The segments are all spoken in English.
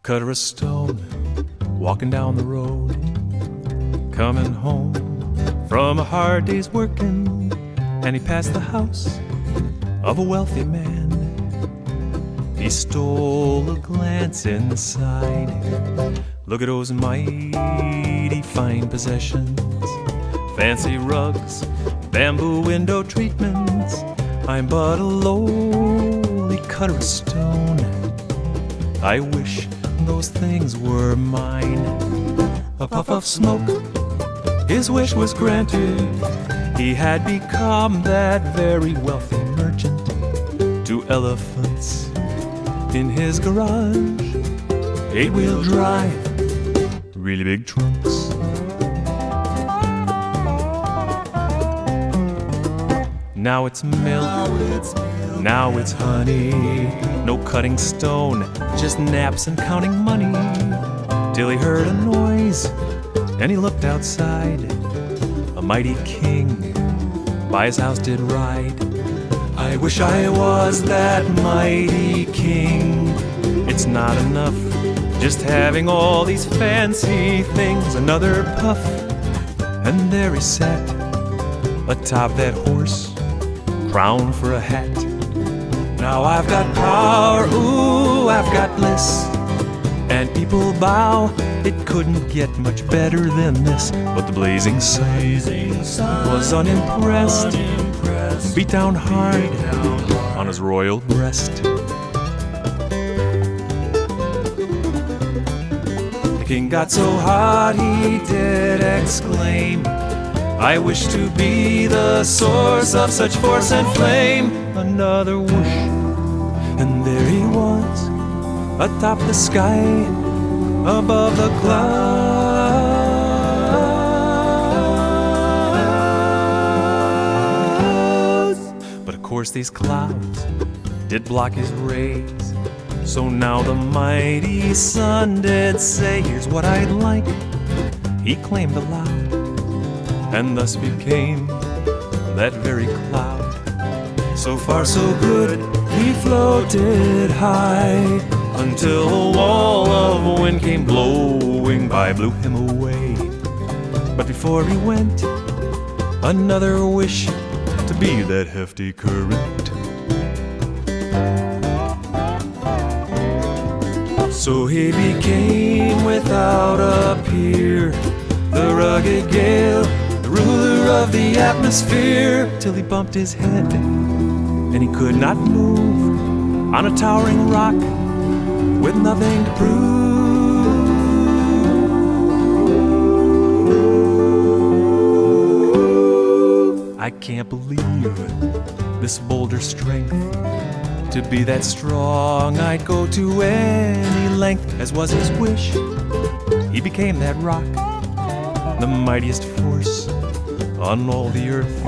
Cutter a stone, walking down the road, coming home from a hard day's working, and he passed the house of a wealthy man. He stole a glance inside. Look at those mighty fine possessions, fancy rugs, bamboo window treatments. I'm but a lowly cutter of stone. I wish those things were mine. A puff of smoke, his wish was granted. He had become that very wealthy merchant. 2 elephants in his garage, 8-wheel drive, really big trunks. Now it's milk, now it's honey. No cutting stone, just naps and counting money. Till he heard a noise, and he looked outside. A mighty king by his house did ride. I wish I was that mighty king. It's not enough just having all these fancy things. Another puff, and there he sat atop that horse, crown for a hat. Now I've got power, ooh, I've got bliss, and people bow. It couldn't get much better than this. But the blazing sun was unimpressed, beat down hard on his royal breast. The king got so hot he did exclaim, I wish to be the source of such force and flame. Another whoosh, and there he was, atop the sky, above the clouds. But of course these clouds did block his rays. So now the mighty sun did say, here's what I'd like. He claimed aloud, and thus became that very cloud. So far so good, he floated high, until a wall of wind came blowing by, blew him away. But before he went, another wish to be that hefty current. So he became without a peer, the rugged gale, the ruler of the atmosphere, till he bumped his head and he could not move on a towering rock with nothing to prove. I can't believe this boulder strength, to be that strong I'd go to any length. As was his wish, he became that rock, the mightiest force on all the earth.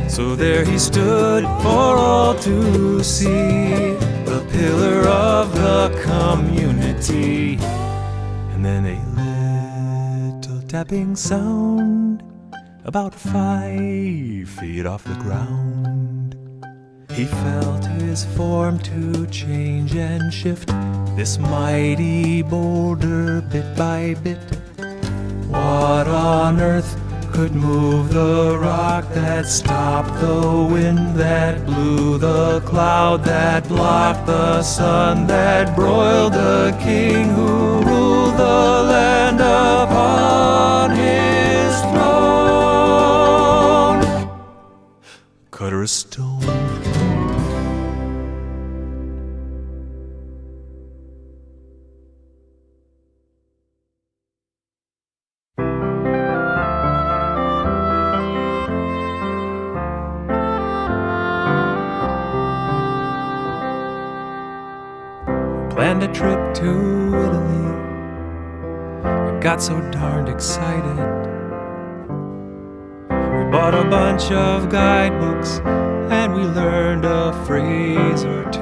So there he stood for all to see, the pillar of the community. And then a little tapping sound, about 5 feet off the ground. He felt his form to change and shift, this mighty boulder bit by bit. What on earth could move the rock that stopped the wind, that blew the cloud, that blocked the sun, that broiled the king who ruled the land upon his throne? Cutter a stone. Planned a trip to Italy. I got so darned excited. We bought a bunch of guidebooks and we learned a phrase or two.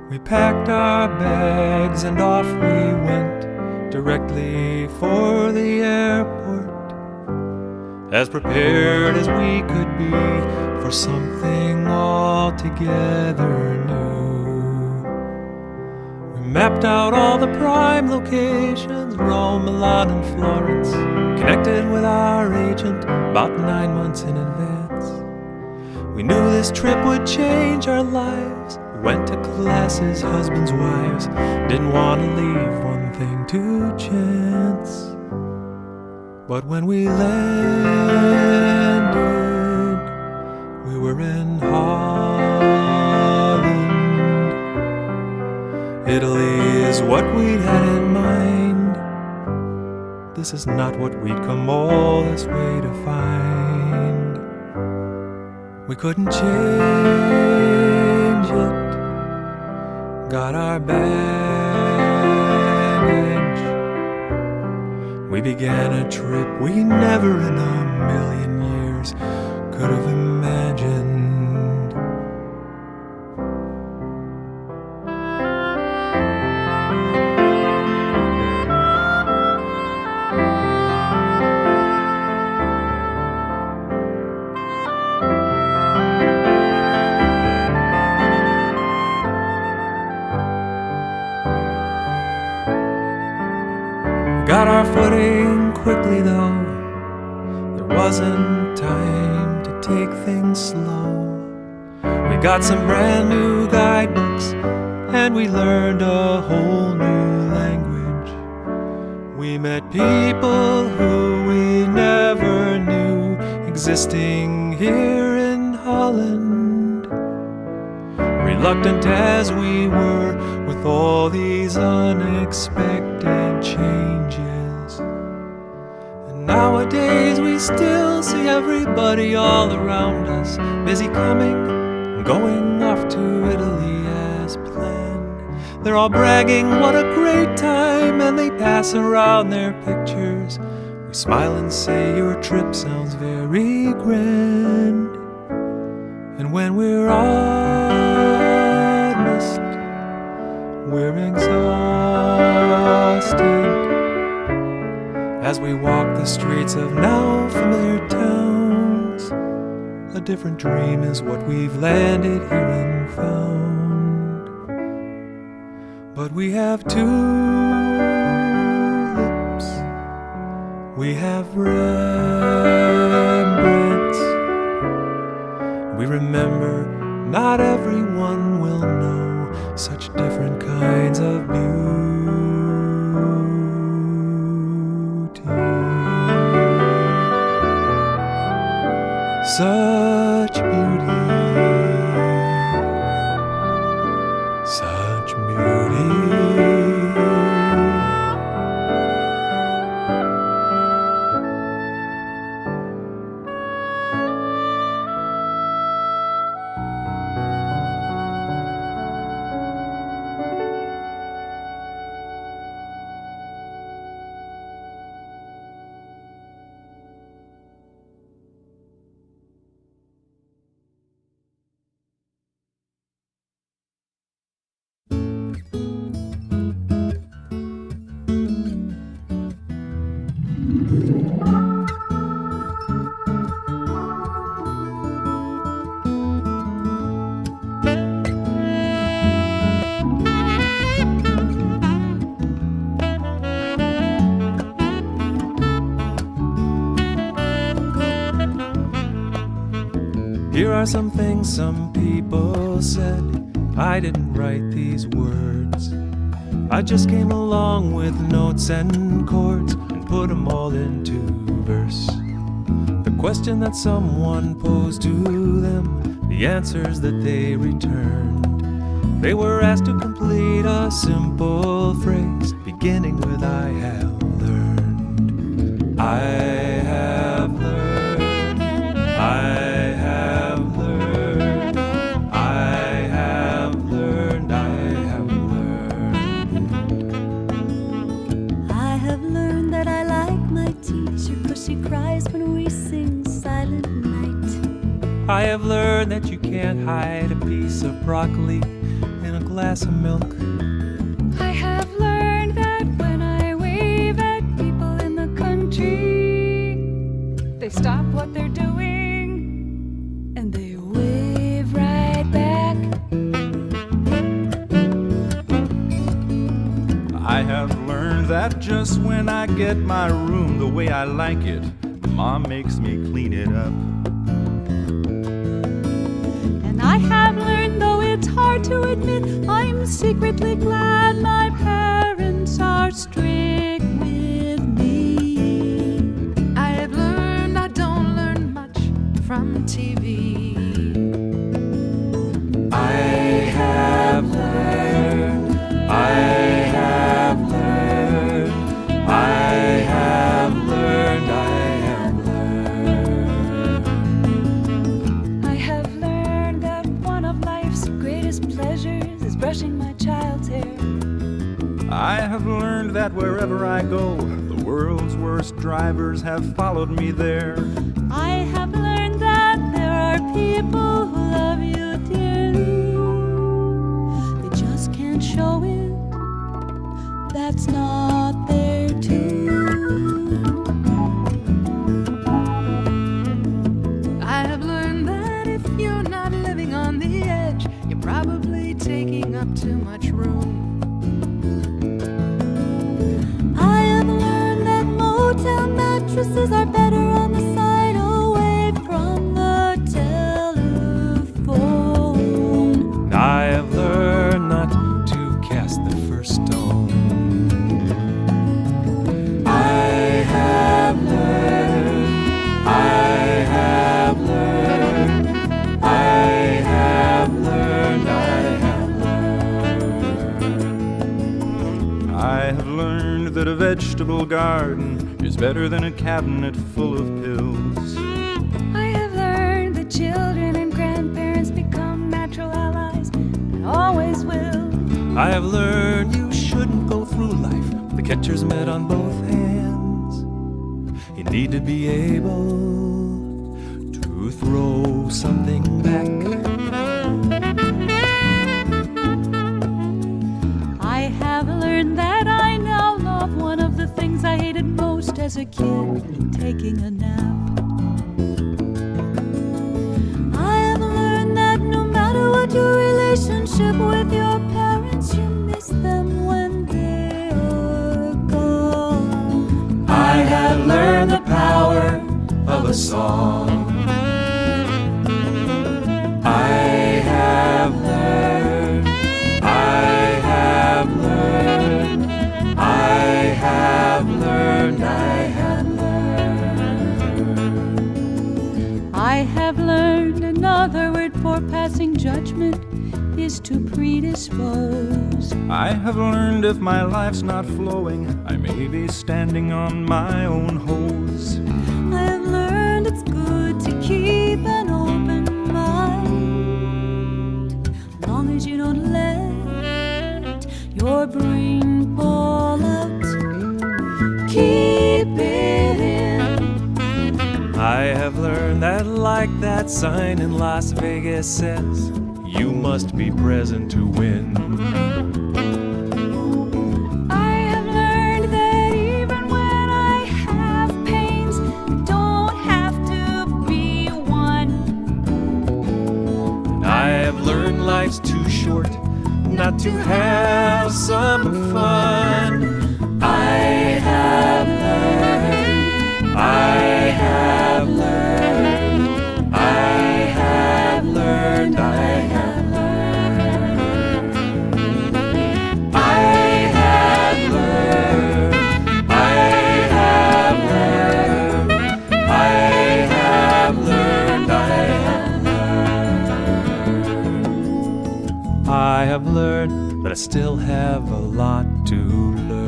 We packed our bags and off we went, directly for the airport, as prepared as we could be for something altogether new. Mapped out all the prime locations, Rome, Milan, and Florence. Connected with our agent about 9 months in advance. We knew this trip would change our lives. We went to classes, husbands, wives. Didn't want to leave one thing to chance. But when we landed, we were in Holland. Italy is what we'd had in mind. This is not what we'd come all this way to find. We couldn't change it. Got our baggage. We began a trip we never in a million years could have imagined. Got our footing quickly though. There wasn't time to take things slow. We got some brand new guidebooks and we learned a whole new language. We met people who we never knew existing here in Holland. Reluctant as we were with all these unexpected changes. And nowadays we still see everybody all around us, busy coming and going off to Italy as planned. They're all bragging what a great time, and they pass around their pictures. We smile and say your trip sounds very grand. And when we're honest, we're exhausted as we walk the streets of now familiar towns. A different dream is what we've landed here and found. But we have tulips, we have Rembrandts. We remember not everyone will know such different kinds of beauty. Such beauty, such beauty. Here are some things some people said. I didn't write these words. I just came along with notes and chords and put them all into verse. The question that someone posed to them, the answers that they returned. They were asked to complete a simple phrase beginning with I have learned. I have learned. I have learned. I have learned. I have learned. I have learned that I like my teacher 'cause she cries when we sing Silent Night. I have learned that you can't hide a piece of broccoli in a glass of milk. I have learned that when I wave at people in the country, they stop what they're doing and they wave right back. that just when I get my room the way I like it, Mom makes me clean it up. And I have learned, though it's hard to admit, I'm secretly glad my parents are strict with me. I have learned I don't learn much from TV. I have learned, I have learned, I have learned, I have learned. I have learned that one of life's greatest pleasures is brushing my child's hair. I have learned that wherever I go, the world's worst drivers have followed me there. I have learned that there are people who love you dearly. They just can't show it. That's not their tune. I have learned that if you're not living on the edge, you're probably taking up too much room. I have learned that motel mattresses are better on the side away from the telephone. I have learned not to cast the first stone. I have learned, I have learned, I have learned, I have learned. I have learned that a vegetable garden is better than a cabinet full of pills. I have learned that children and grandparents become natural allies and always will. I have learned you shouldn't go through life with the catcher's mitt on both hands. You need to be able to throw something back. I have learned that I now love one of the things I hated most as a kid, taking a nap. I have learned that no matter what your relationship with your parents, you miss them when they are gone. I have learned the power of a song. I have learned, I have learned, I have learned, I have learned. I have learned another word for passing judgment is to predispose. I have learned if my life's not flowing, I may be standing on my own hose. I have learned it's good to keep an open mind, as long as you don't let your brain fall out. Keep it in. I have learned that, like that sign in Las Vegas says, you must be present to win. I have learned that even when I have pains, don't have to be one. And I have learned life's too short not to have some fun. I have learned, I have learned, I have learned, I have learned. I have learned, I have learned, I have learned, I have learned. I have learned, but I still have a lot to learn.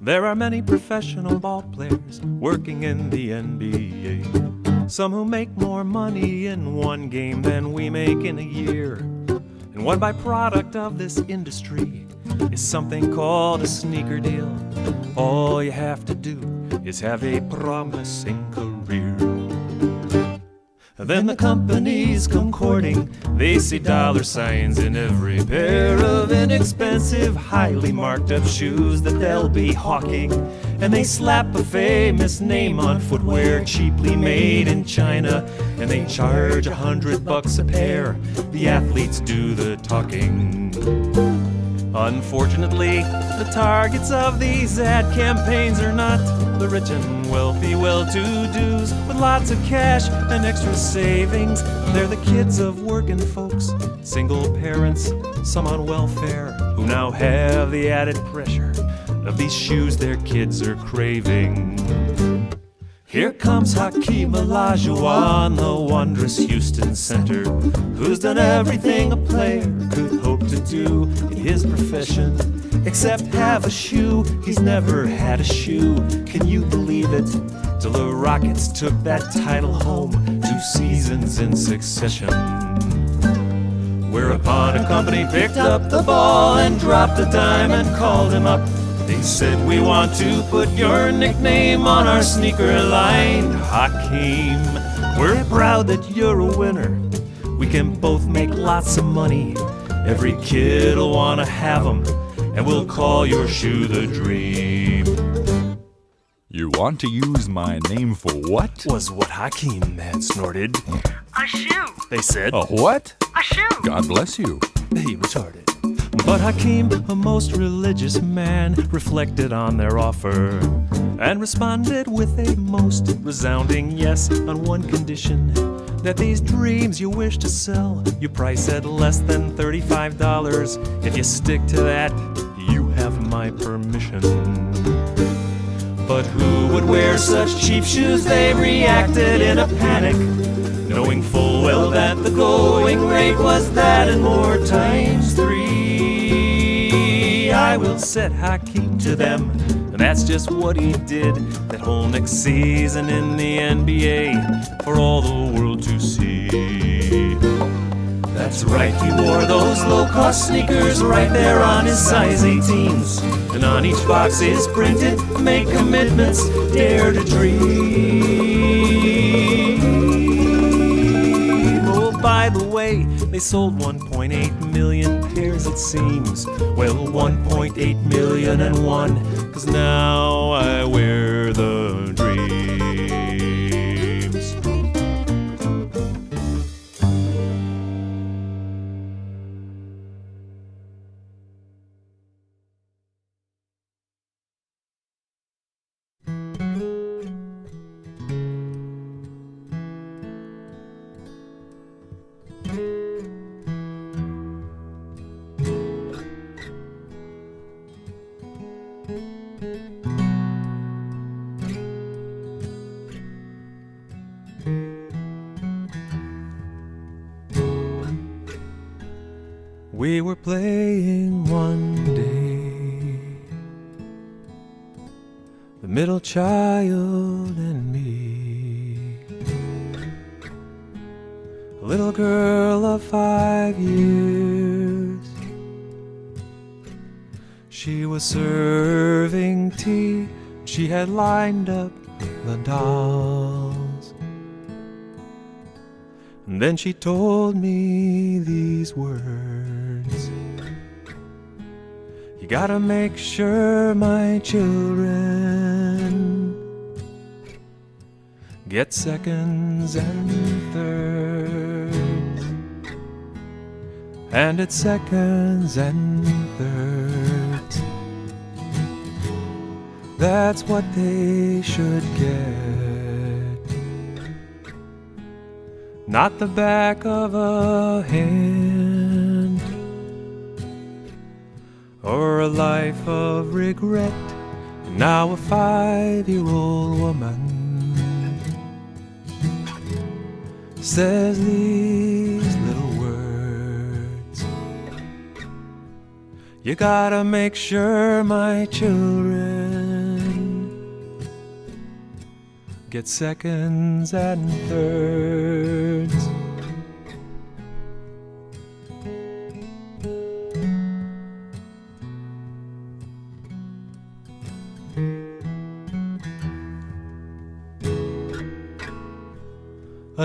There are many professional ball players working in the NBA. Some who make more money in one game than we make in a year. And one byproduct of this industry is something called a sneaker deal. All you have to do is have a promising career. Then the companies come courting. They see dollar signs in every pair of inexpensive, highly marked up shoes that they'll be hawking. And they slap a famous name on footwear cheaply made in China. And they charge $100 a pair. The athletes do the talking. Unfortunately, the targets of these ad campaigns are not the rich and wealthy well-to-dos with lots of cash and extra savings. They're the kids of working folks, single parents, some on welfare, who now have the added pressure of these shoes their kids are craving. Here comes Hakeem Olajuwon, the wondrous Houston center, who's done everything a player could hope to do in his profession, except have a shoe. He's never had a shoe, can you believe it? Till the Rockets took that title home 2 seasons in succession. Whereupon a company picked up the ball and dropped a dime and called him up. They said, we want to put your nickname on our sneaker line, Hakeem. We're proud that you're a winner. We can both make lots of money. Every kid'll want to have 'em, and we'll call your shoe the Dream. You want to use my name for what? Was what Hakeem had snorted. A shoe. They said, A what? A shoe. God bless you. he retorted. But Hakeem, a most religious man, reflected on their offer and responded with a most resounding yes on one condition: that these dreams you wish to sell you price at less than $35. If you stick to that, you have my permission. But who would wear such cheap shoes? They reacted in a panic, knowing full well that the going rate was that and more times 3. I will set Hakeem to them, and that's just what he did that whole next season in the NBA for all the world to see. That's right, he wore those low-cost sneakers right there on his size 18s, and on each box is printed, make commitments, dare to dream. Oh, by the way, they sold 1.8 million pairs, it seems. Well, 1.8 million and one, 'cause now I wear the dreams. We were playing one day, the middle child and me, a little girl of 5 years. She was serving tea, she had lined up the dolls. And then she told me these words: you gotta make sure my children get seconds and thirds. And it's seconds and thirds, that's what they should get. Not the back of a hand, or a life of regret. Now a 5-year-old woman says these little words: you gotta make sure my children get seconds and thirds.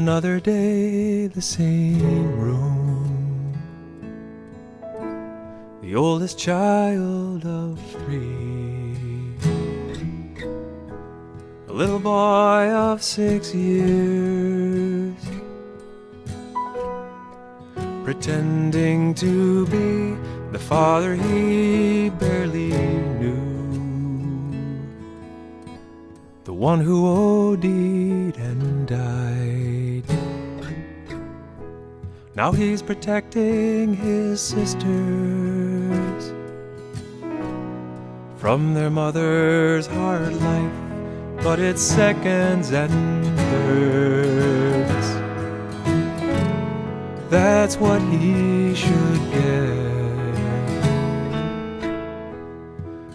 Another day, the same room. The oldest child of 3. A little boy of 6 years, pretending to be the father he barely knew, the one who OD'd and died. Now he's protecting his sisters from their mother's hard life, but it's seconds and thirds. That's what he should get,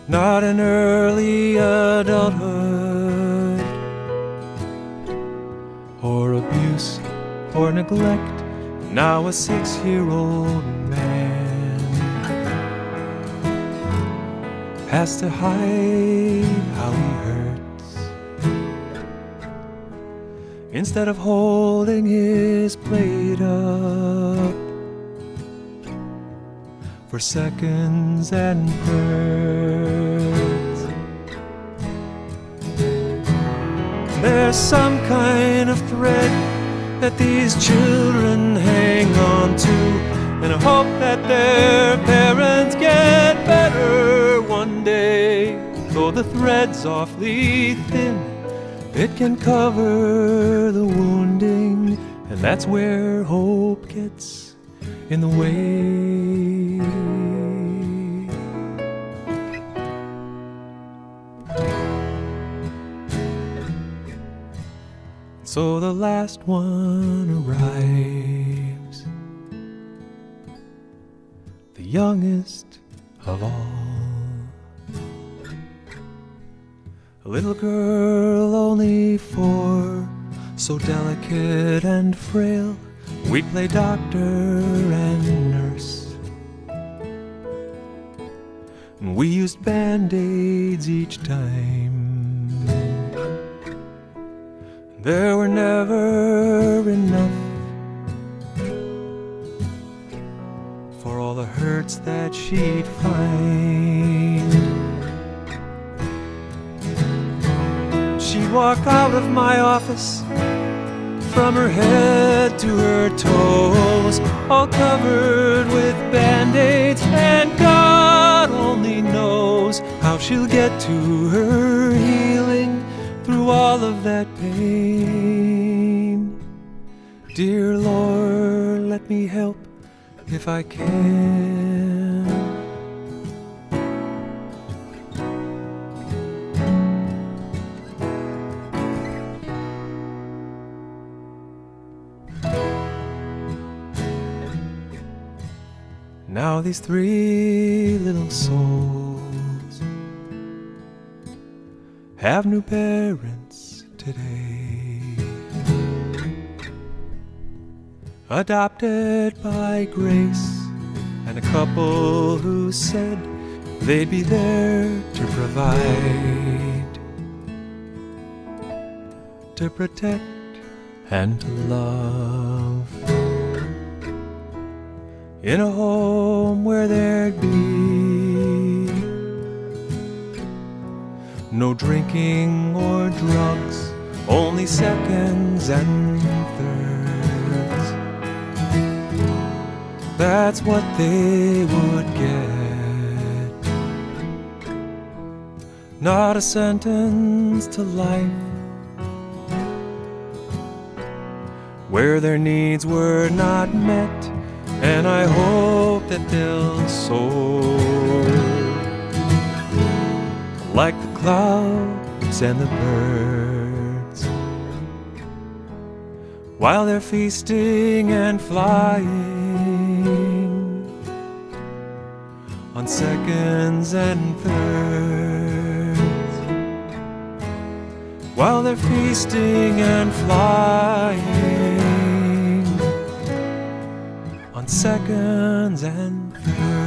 not an early adulthood, or abuse, or neglect. Now a 6-year-old man has to hide how he hurts, instead of holding his plate up for seconds and thirds. There's some kind of thread that these children hang on to, and I hope that their parents get better one day. Though the thread's awfully thin, it can cover the wounding, and that's where hope gets in the way. So the last one arrives, the youngest of all, a little girl only 4, so delicate and frail. We play doctor and nurse, and we used band-aids each time. There were never enough for all the hurts that she'd find. She'd walk out of my office, from her head to her toes, all covered with band-aids, and God only knows how she'll get to her healing through all of that pain. Dear Lord, let me help if I can. Now these 3 little souls have new parents today, adopted by grace, and a couple who said they'd be there to provide, to protect and to love, in a home where there'd be no drinking or drugs, only seconds and thirds. That's what they would get, not a sentence to life, where their needs were not met. And I hope that they'll soar like the clouds and the birds, while they're feasting and flying on seconds and thirds, while they're feasting and flying on seconds and thirds.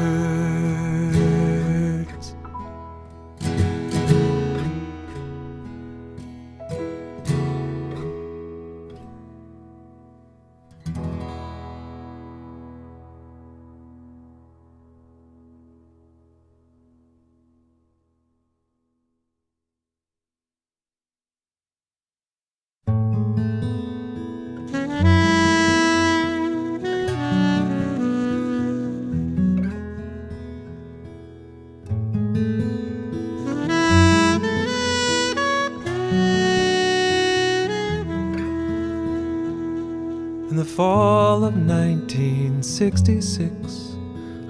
fall of 1966,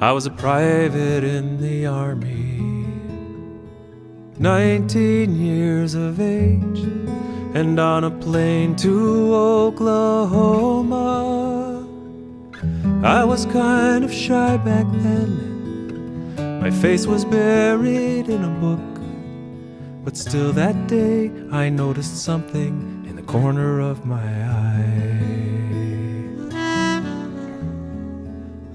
I was a private in the Army. 19 years of age, and on a plane to Oklahoma. I was kind of shy back then. My face was buried in a book. But still that day I noticed something in the corner of my eye.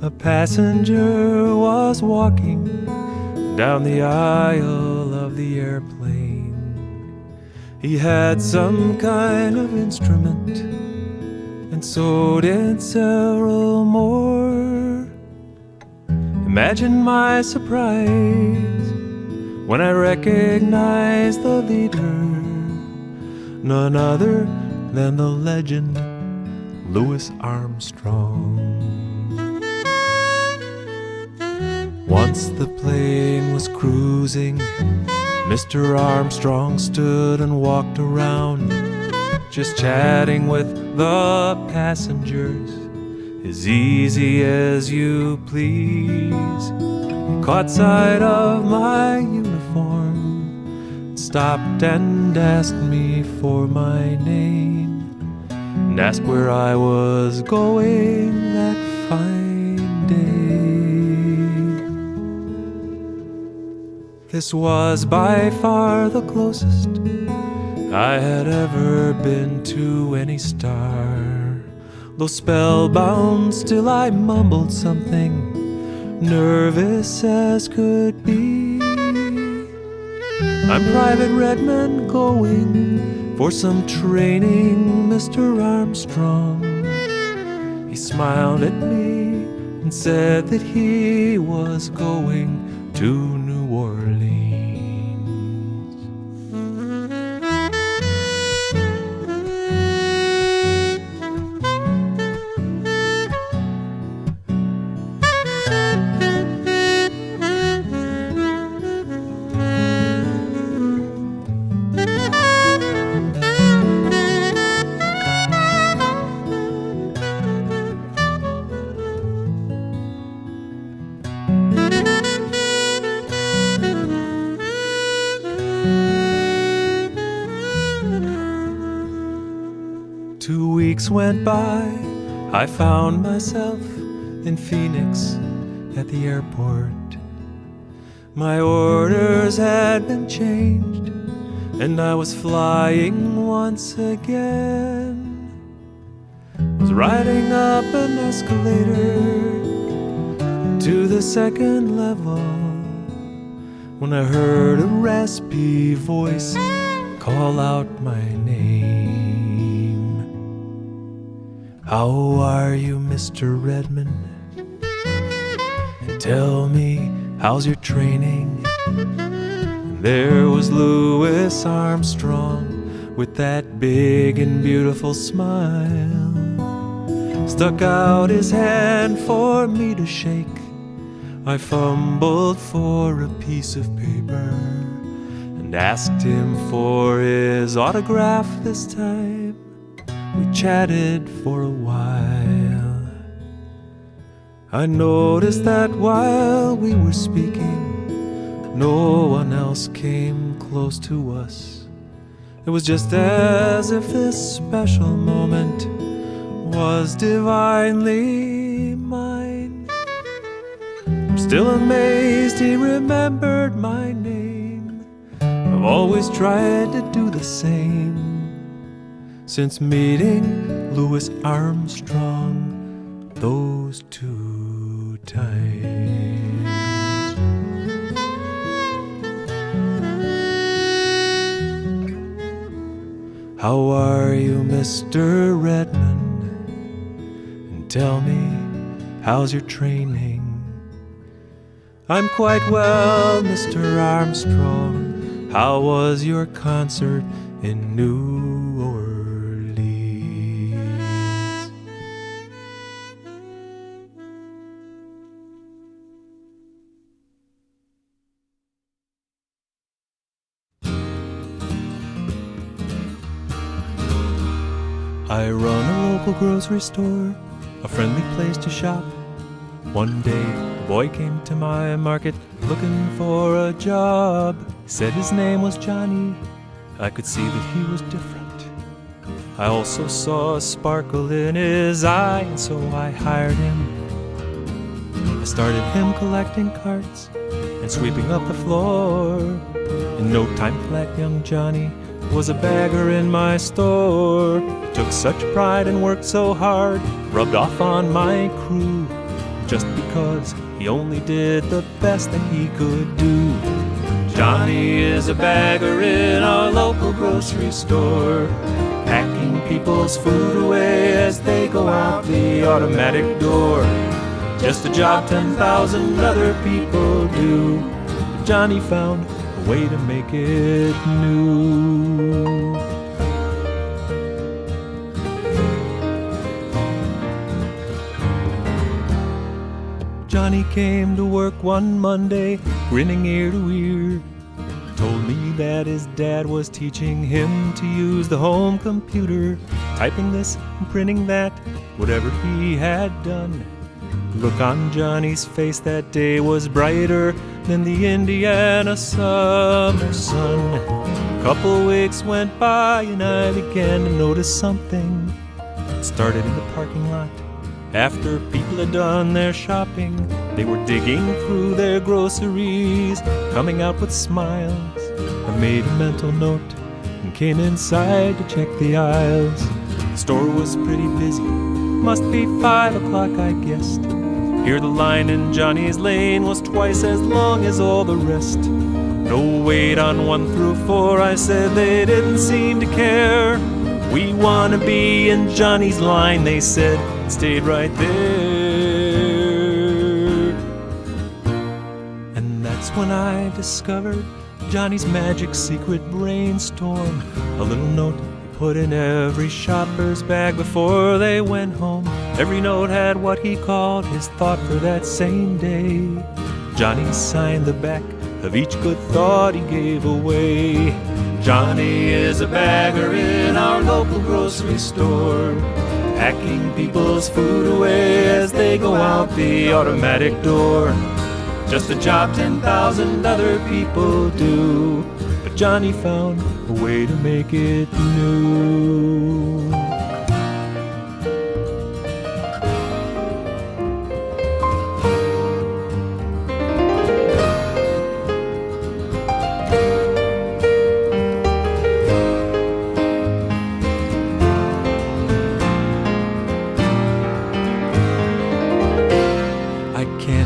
A passenger was walking down the aisle of the airplane. He had some kind of instrument, and so did several more. Imagine my surprise when I recognized the leader, none other than the legend Louis Armstrong. Once the plane was cruising, Mr. Armstrong stood and walked around, just chatting with the passengers, as easy as you please. He caught sight of my uniform, stopped and asked me for my name, and asked where I was going that fine day. This was by far the closest I had ever been to any star. Though spellbound, still I mumbled something, nervous as could be. I'm Private Redmond going for some training, Mr. Armstrong. He smiled at me and said that he was going to New Orleans. 2 weeks went by, I found myself in Phoenix at the airport. My orders had been changed, and I was flying once again. Was riding up an escalator to the second level when I heard a raspy voice call out my name. How are you, Mr. Redmond? And tell me, how's your training? And there was Louis Armstrong with that big and beautiful smile. Stuck out his hand for me to shake. I fumbled for a piece of paper and asked him for his autograph this time. We chatted for a while. I noticed that while we were speaking, no one else came close to us. It was just as if this special moment was divinely mine. I'm still amazed he remembered my name. I've always tried to do the same since meeting Louis Armstrong those 2 times. How are you, Mr. Redmond? And tell me, how's your training? I'm quite well, Mr. Armstrong. How was your concert in New Orleans? I run a local grocery store a friendly place to shop. One day, a boy came to my market looking for a job. Said his name was Johnny. I could see that he was different. I also saw a sparkle in his eye, and so I hired him. I started him collecting carts and sweeping up the floor. In no time flat, young Johnny was a bagger in my store. Took such pride and worked so hard, rubbed off on my crew, just because he only did the best that he could do. Johnny is a bagger in our local grocery store, packing people's food away as they go out the automatic door. Just a job 10,000 other people do. But Johnny found a way to make it new. Johnny came to work one Monday, grinning ear to ear. Told me that his dad was teaching him to use the home computer, typing this and printing that, whatever he had done. The look on Johnny's face that day was brighter than the Indiana summer sun. A couple weeks went by and I began to notice something. It started in the parking lot. After people had done their shopping, they were digging through their groceries, coming out with smiles. I made a mental note and came inside to check the aisles. The store was pretty busy, must be 5 o'clock I guessed. Here the line in Johnny's lane was twice as long as all the rest. No wait on 1 through 4, I said, they didn't seem to care. We wanna be in Johnny's line, they said, and stayed right there. And that's when I discovered Johnny's magic secret brainstorm. A little note he put in every shopper's bag before they went home. Every note had what he called his thought for that same day. Johnny signed the back of each good thought he gave away. Johnny is a bagger in our local grocery store, packing people's food away as they go out the automatic door. Just a job 10,000 other people do, but Johnny found a way to make it new.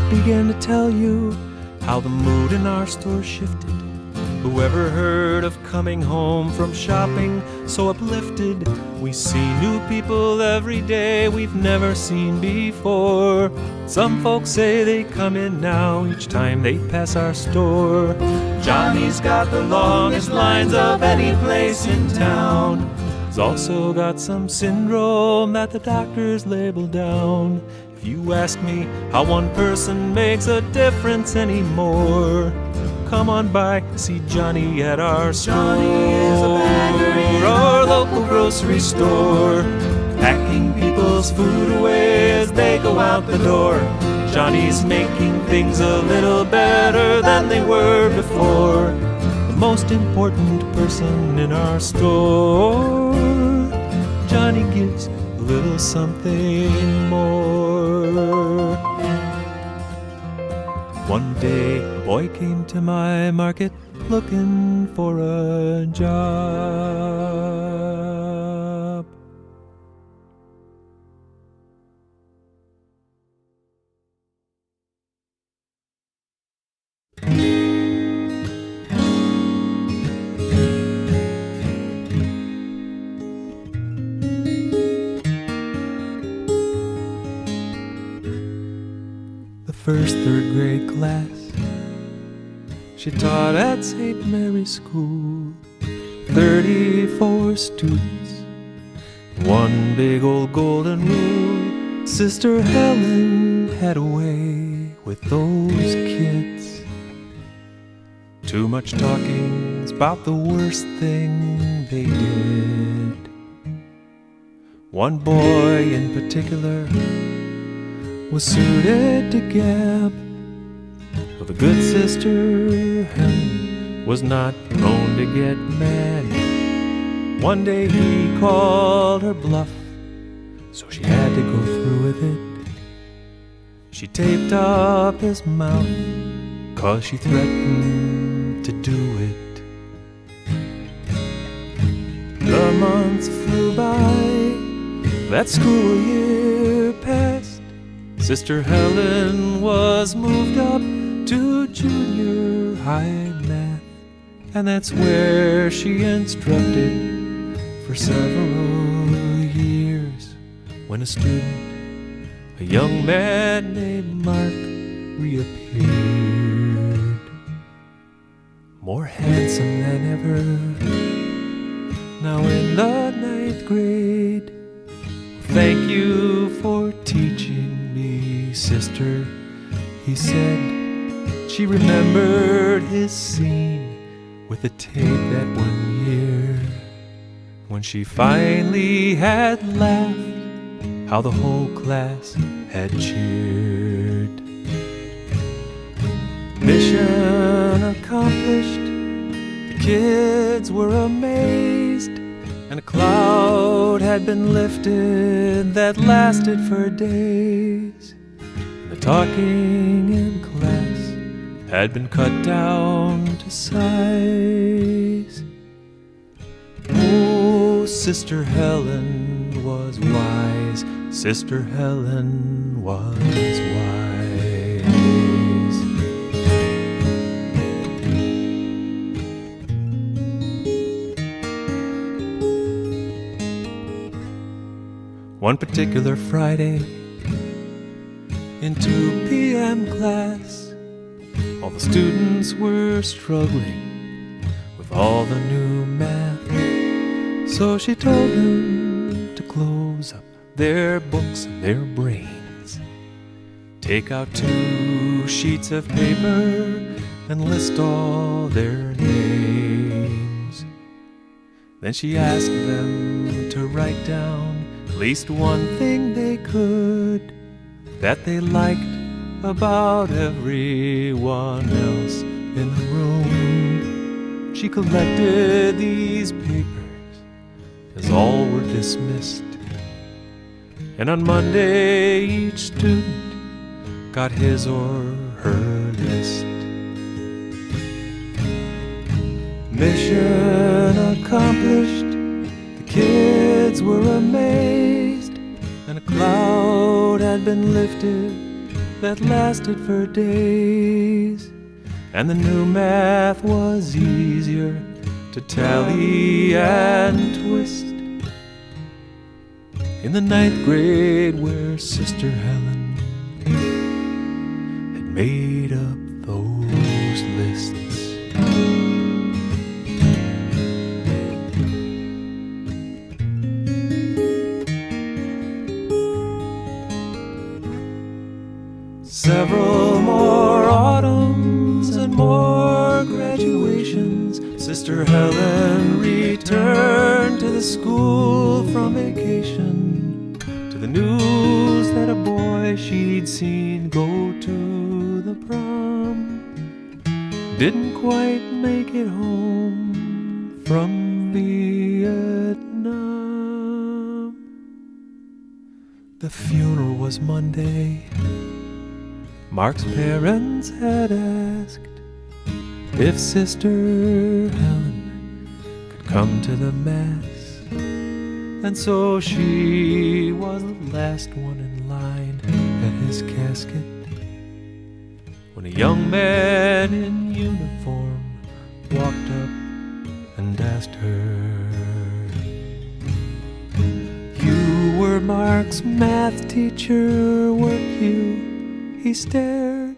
Begin to tell you how the mood in our store shifted. Whoever heard of coming home from shopping so uplifted? We see new people every day we've never seen before. Some folks say they come in now each time they pass our store. Johnny's got the longest lines of any place in town. He's also got some syndrome that the doctors label down. If you ask me how one person makes a difference anymore, come on by, see Johnny at our store. Johnny is a bagger in our local grocery store, packing people's food away as they go out the door. Johnny's making things a little better than they were before. The most important person in our store, Johnny gives a little something more. One day a boy came to my market looking for a job. First third grade class she taught at St. Mary's School. 34 students, one big old golden rule. Sister Helen had a way with those kids. Too much talking's about the worst thing they did. One boy in particular was suited to gab, but the good sister Helen was not prone to get mad. One day he called her bluff, so she had to go through with it. She taped up his mouth, 'cause she threatened to do it. The months flew by, that school year passed. Sister Helen was moved up to junior high math, and that's where she instructed for several years. When a student, a young man named Mark, reappeared, more handsome than ever, now in the 9th grade. Thank you for teaching me, sister, he said. She remembered his scene with the tape that one year, when she finally had laughed, how the whole class had cheered. Mission accomplished, the kids were amazed, and a cloud had been lifted that lasted for days. And the talking in class had been cut down to size. Oh, Sister Helen was wise, Sister Helen was wise. One particular Friday, in 2 p.m. class, all the students were struggling with all the new math. So she told them to close up their books and their brains, take out 2 sheets of paper and list all their names. Then she asked them to write down at least one thing they could that they liked about everyone else in the room. She collected these papers as all were dismissed, and on Monday each student got his or her list. Mission accomplished, the kids were amazed, and a cloud had been lifted that lasted for days. And the new math was easier to tally and twist. In the 9th grade, where Sister Helen had made up those lists. Several more autumns and more graduations, Sister Helen returned to the school from vacation, to the news that a boy she'd seen go to the prom didn't quite make it home from Vietnam. The funeral was Monday. Mark's parents had asked if Sister Helen could come to the Mass, and so she was the last one in line at his casket, when a young man in uniform walked up and asked her, "You were Mark's math teacher, weren't you?" He stared.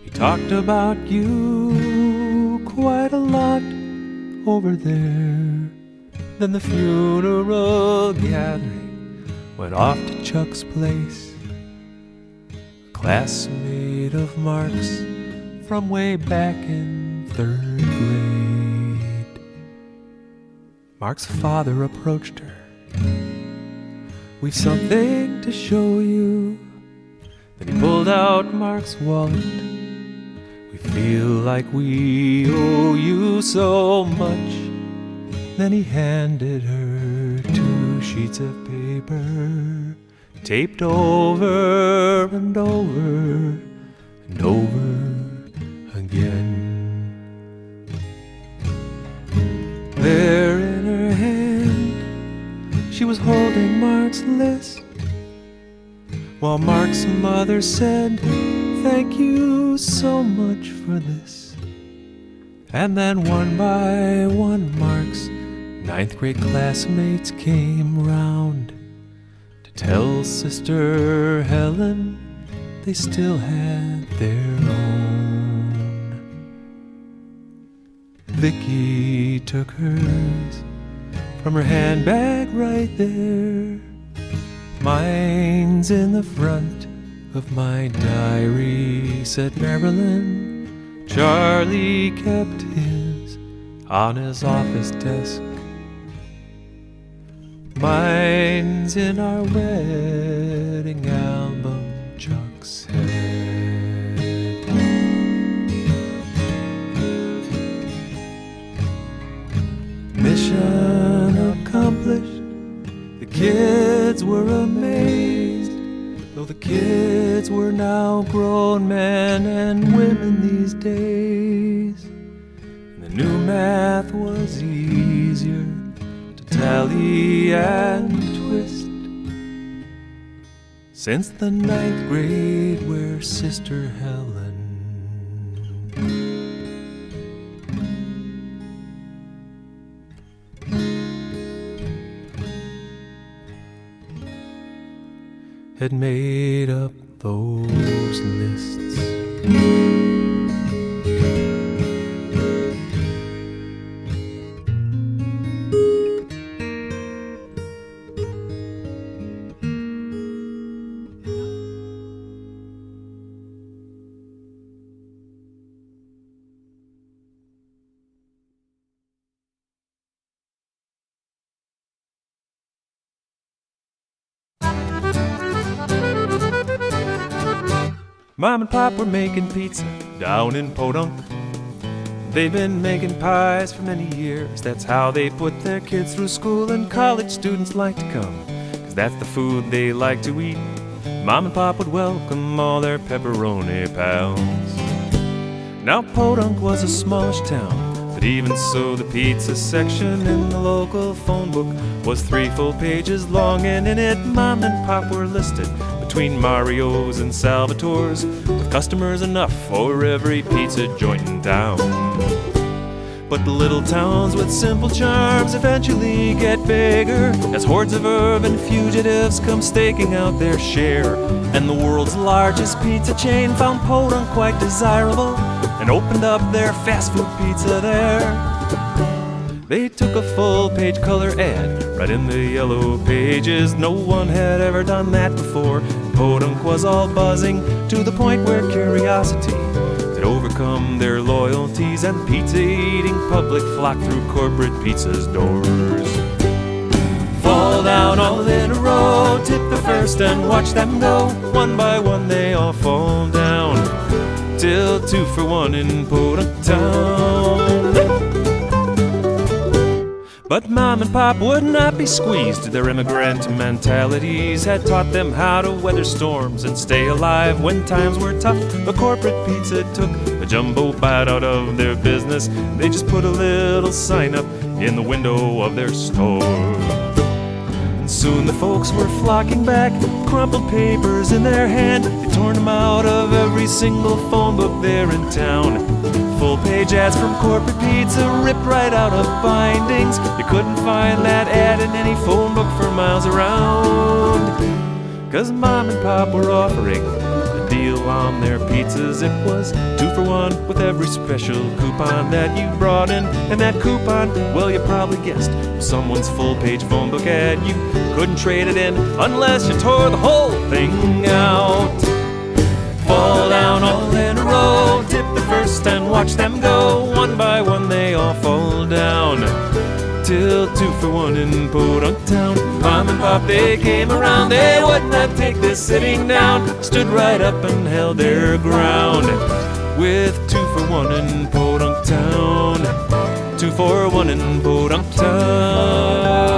He talked about you quite a lot over there. Then the funeral gathering went off to Chuck's place, a classmate of Mark's from way back in 3rd grade. Mark's father approached her. we've something to show you. Then he pulled out Mark's wallet. We feel like we owe you so much. Then he handed her 2 sheets of paper, taped over and over and over again. There in her hand, she was holding Mark's list, while Mark's mother said, "Thank you so much for this." And then one by one, Mark's 9th grade classmates came round to tell Sister Helen they still had their own. Vicky took hers from her handbag right there. "Mine's in the front of my diary," said Marilyn. Charlie kept his on his office desk. "Mine's in our wedding album," Chuck said. Mission accomplished. The kids were amazed, though the kids were now grown men and women these days. And the new math was easier to tally and twist, since the 9th grade where Sister Helen had made up those lists. Mom and Pop were making pizza down in Podunk. They've been making pies for many years. That's how they put their kids through school, and college students like to come, 'cause that's the food they like to eat. Mom and Pop would welcome all their pepperoni pals. Now Podunk was a smallish town, but even so the pizza section in the local phone book was 3 full pages long, and in it Mom and Pop were listed between Mario's and Salvatore's, with customers enough for every pizza joint in town. But the little towns with simple charms eventually get bigger, as hordes of urban fugitives come staking out their share. And the world's largest pizza chain found Podunk quite desirable and opened up their fast food pizza there. They took a full-page color ad right in the yellow pages. No one had ever done that before. Podunk was all buzzing to the point where curiosity had overcome their loyalties, and the pizza-eating public flocked through corporate pizza's doors. Fall down all in a row, tip the first and watch them go. One by one they all fall down, till 2 for 1 in Podunk town. But Mom and Pop would not be squeezed. Their immigrant mentalities had taught them how to weather storms and stay alive when times were tough. The corporate pizza took a jumbo bite out of their business. They just put a little sign up in the window of their store. And soon the folks were flocking back, crumpled papers in their hand. They torn them out of every single phone book there in town. Full-page ads from corporate pizza ripped right out of bindings. You couldn't find that ad in any phone book for miles around, 'cause Mom and Pop were offering a deal on their pizzas. It was 2 for 1 with every special coupon that you brought in. And that coupon, well, you probably guessed, was someone's full-page phone book ad. You couldn't trade it in unless you tore the whole thing out. Fall down all in a row, tip the first and watch them go. One by one they all fall down, till 2 for one in Podunk Town. Mom and Pop, they came around, they would not take this sitting down. Stood right up and held their ground. With 2 for 1 in Podunk Town. 2 for 1 in Podunk Town.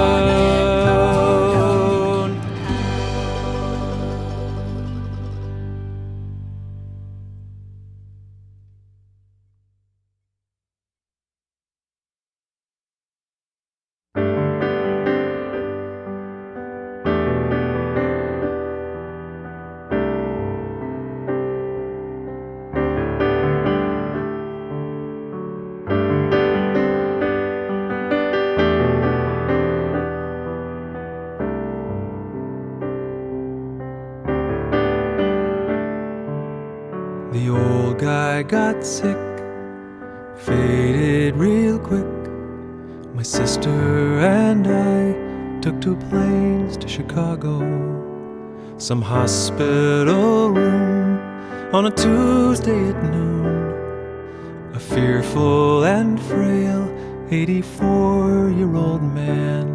The old guy got sick, faded real quick. My sister and I took 2 planes to Chicago. Some hospital room on a Tuesday at noon. A fearful and frail 84-year-old man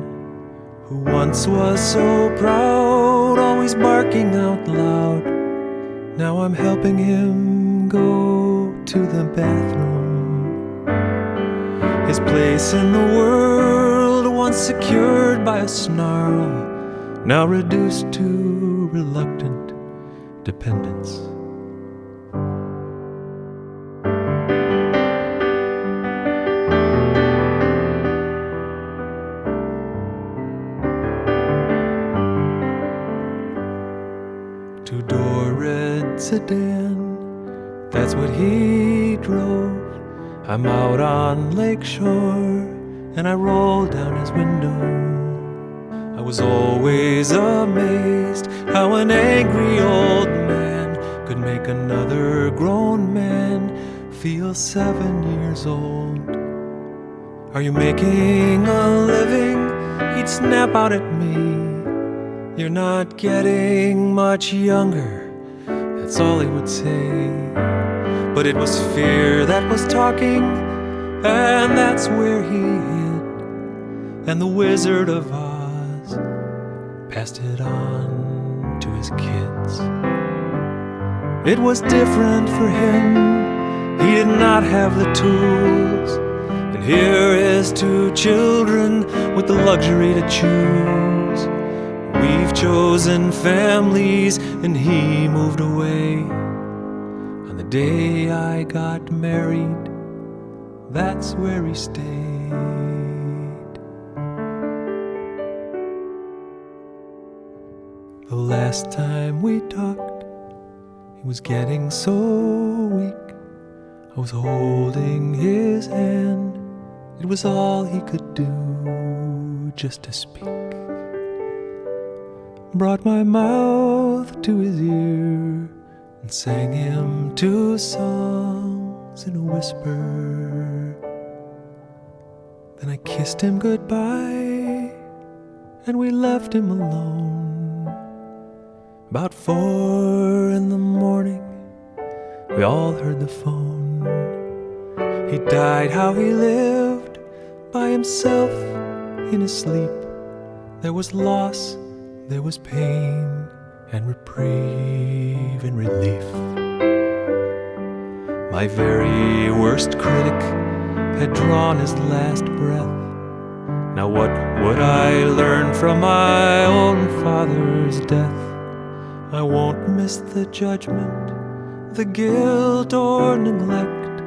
who once was so proud, always barking out loud. Now I'm helping him go to the bathroom. His place in the world, once secured by a snarl, now reduced to reluctant dependence. Two-door red sedan, that's what he drove. I'm out on Lakeshore and I rolled down his window. I was always amazed how an angry old man could make another grown man feel 7 years old. Are you making a living? He'd snap out at me. You're not getting much younger, that's all he would say. But it was fear that was talking, and that's where he hid. And the Wizard of Oz passed it on to his kids. It was different for him, he did not have the tools. And here is 2 children with the luxury to choose. We've chosen families and he moved away. On the day I got married, that's where he stayed. The last time we talked, he was getting so weak. I was holding his hand, it was all he could do just to speak. Brought my mouth to his ear and sang him 2 songs in a whisper. Then I kissed him goodbye and we left him alone. About 4 in the morning, we all heard the phone. He died how he lived, by himself in his sleep. There was loss, there was pain, and reprieve and relief. My very worst critic had drawn his last breath. Now what would I learn from my own father's death? I won't miss the judgment, the guilt or neglect,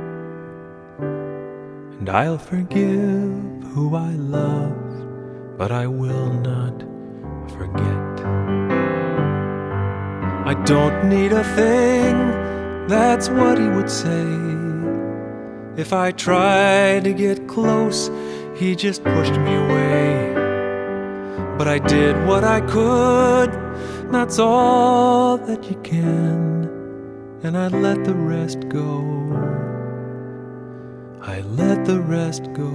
and I'll forgive who I love, but I will not forget. I don't need a thing, that's what he would say. If I tried to get close, he just pushed me away. But I did what I could, that's all that you can, and I let the rest go. I let the rest go.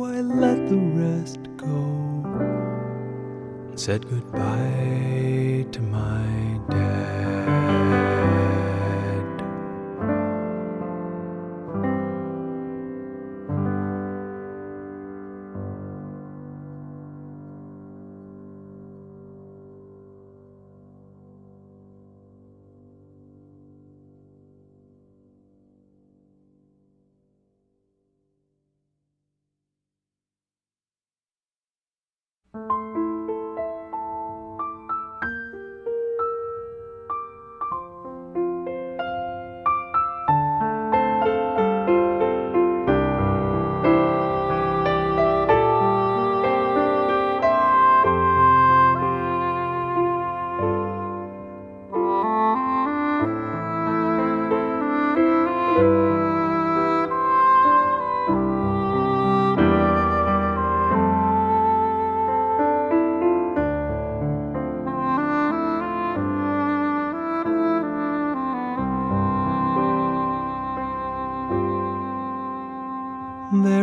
I let the rest go. Said goodbye to my dad.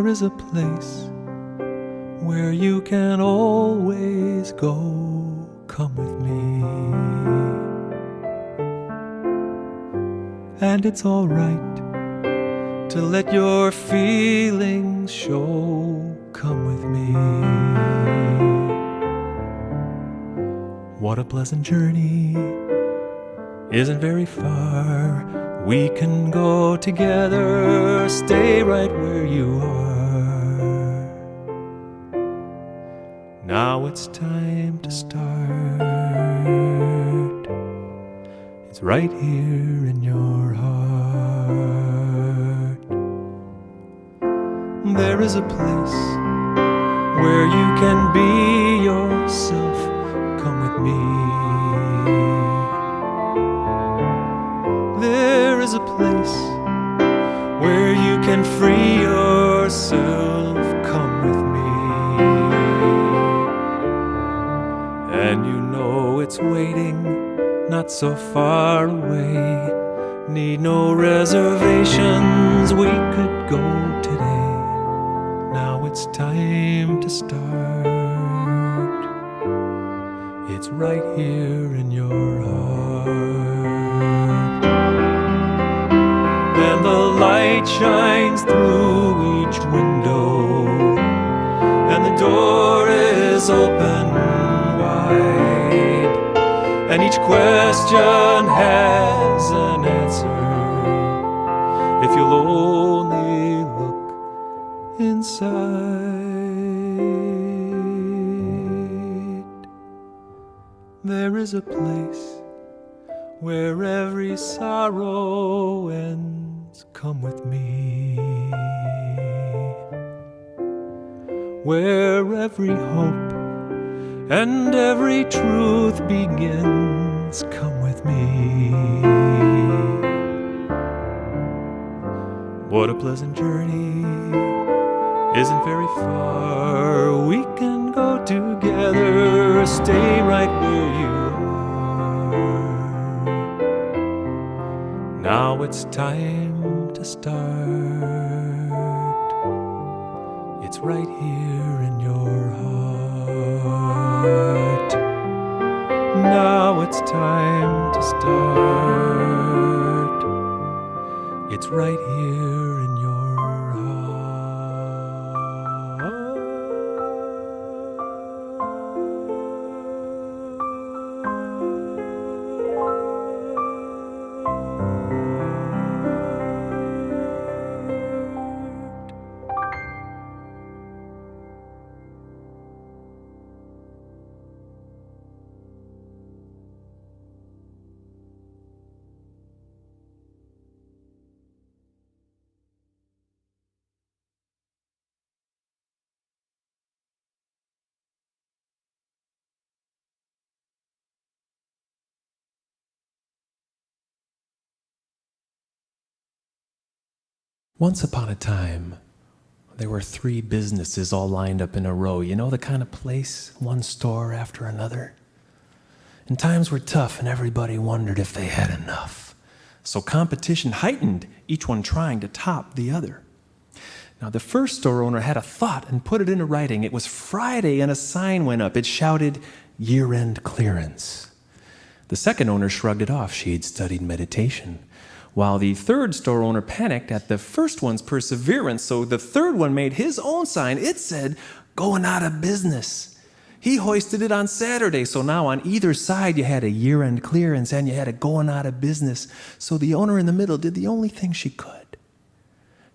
There is a place where you can always go. Come with me. And it's all right to let your feelings show. Come with me. What a pleasant journey. Isn't very far. We can go together. Stay right where you are. Now it's time to start. It's right here in your heart. There is a place where you can be yourself. Come with me. There is a place where you can free yourself. Come with me. And you know it's waiting, not so far away. Need no reservations, we could go today. Now it's time to start. It's right here in your heart. And the light shines through each window, and the door is open wide, and each question has an answer if you'll only look inside. There is a place where every sorrow ends. Come with me. Where every hope and every truth begins. Come with me. What a pleasant journey. Isn't very far. We can go together. Stay right where you are. Now it's time to start. It's right here in your heart. Now it's time to start. It's right here in your Once upon a time, there were 3 businesses all lined up in a row. You know the kind of place, one store after another? And times were tough and everybody wondered if they had enough. So competition heightened, each one trying to top the other. Now the first store owner had a thought and put it into writing. It was Friday and a sign went up. It shouted, "Year-end clearance." The second owner shrugged it off. She had studied meditation. While the third store owner panicked at the first one's perseverance, so the third one made his own sign. It said, "Going out of business." He hoisted it on Saturday, so now on either side you had a year-end clearance and you had a going out of business. So the owner in the middle did the only thing she could.